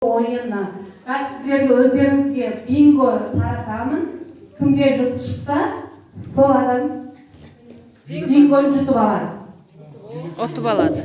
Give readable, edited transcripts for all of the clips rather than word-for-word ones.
ойыны. Сіздерге өздеріңізге бинго таратамын. Кімге жұтып шықса, сол адам бингоны жұтып алады. Отып алады.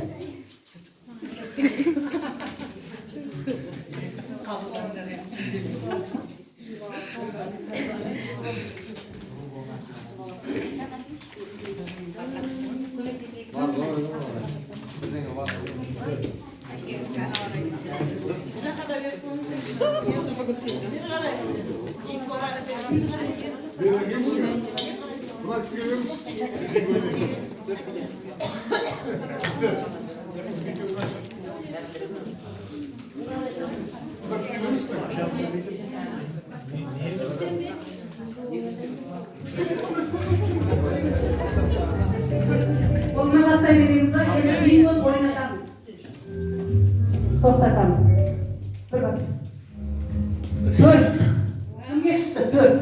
Olma basтай береміз ба? Енді бингоны ойнатамыз. Тоқтатамыз. Бір бас. Төрт. Кімге шықты? Төрт.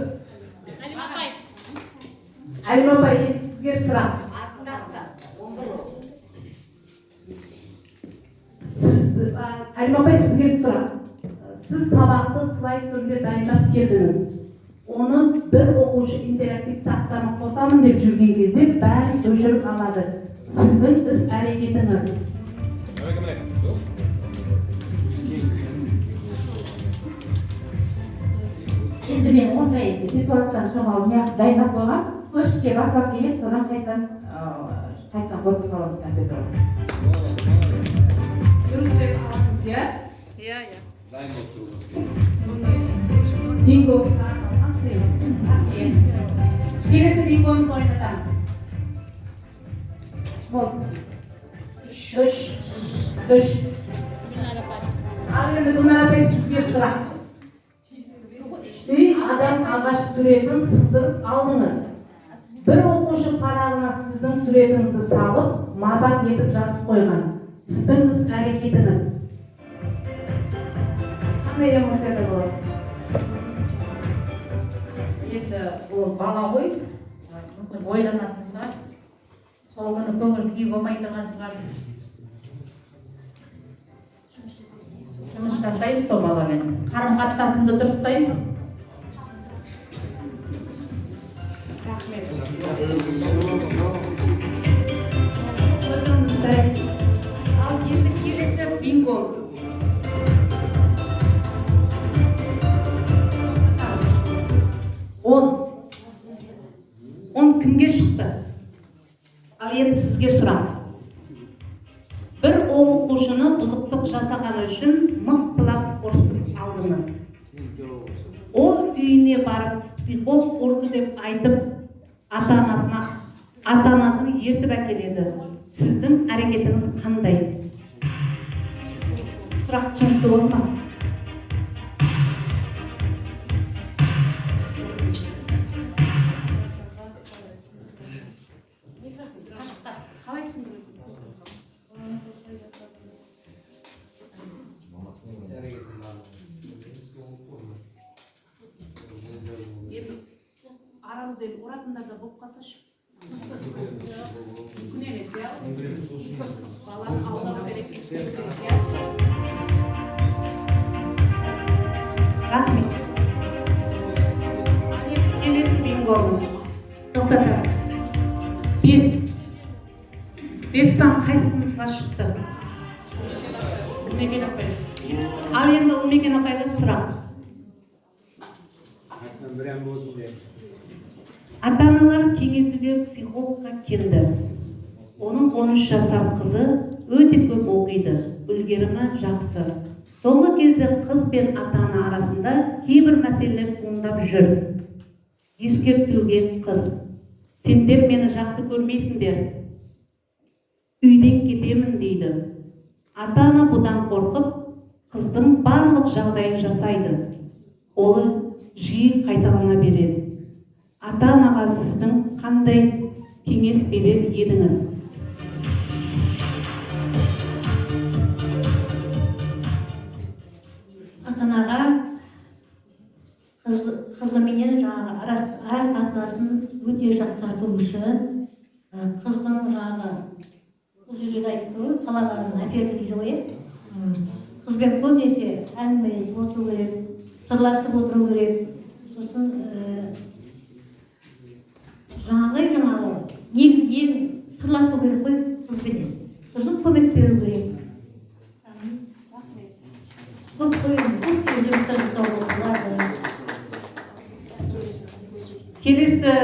Әлім апай, сізге сұрақ. Әлім апай, сізге сұрақ. Сіз сабақты слайд түрінде дайындап келдіңіз. Оны бір оқушы интерактив тақтаны қосамын деп жүрген кезде бәрін өшіріп алады. Сіздің іс әрекетіңіз. Енді мен ондай ситуацияны шамалы дайындап қойған, көшікке басып келіп, содан қайтқан қоса саламыз компьютерға. Дұрыстеп аласыз, иә? Иә. Бинго алған сыйлық. Келесі бингомызды ойнатамыз. Болды. Үш. Ал енді Гүлнар апай, сізге сұрақ. Үй адам ағаш суретін сыздырып алдыңыз. Бір оқушы парағына сіздің суретіңізді салып, мазақ етіп жазып қойған. Сіздің іс әрекетіңіз. Қандай эмоцияда болады? Енді ол бала ғой, мүмкін ойланатын шығар. Сол күні көңіл күй болмай тұрған шығар. Жұмыс жасаймын сол баламен. Қарым-қатынасымды дұрыстаймын. Ал енді келесі бинго. Он кімге шықты? Ал енді сізге сұрақ. Бір оқушыны бұзықтық жасағаны үшін мықтылап ұрсып алдыңыз. Ол үйіне барып психолог ұрды деп айтып, ата-анасын ертіп әкеледі. Сіздің әрекетіңіз қандай? Сұрақ түсінікті болды ма? Арамызда оратындар да болып қалсашы. Мүмкін емес, иә? Баланы алдауға керек. Рахмет. Келесі бингомыз. Тоқтатамыз. 5 сан қайсымызға шықты? Үлмеген апай. Ал енді Үлмеген апайға сұрақ. Ата-аналар кеңесуге психологқа келді. Оның 13 жасар қызы өте көп оқиды, үлгерімі жақсы. Соңғы кезде қыз бен ата-ана арасында кейбір мәселелер туындап жүр. Ескертуге қыз: сендер мені жақсы көрмейсіңдер, үйден кетемін дейді. Ата-ана бұдан қорқып, қыздың барлық жағдайын жасайды. Ол жиі қайталана береді. Ата-анаға сіздің қандай кеңес берер едіңіз? Ата-анаға қызыменен ара-қатынасын өте жақсарту үшін қыздың бұл жерде айтып тұр ғой, қалағанын әперді дейді ғой. Қызбен көбінесе әңгімелесіп отыру керек, сырласып отыру керек. Сосын жаңағы негізінен сырласу керек қой қызбенен. Сосын көмек беру керек. көптеген жұмыстар жасауға болады. Келесі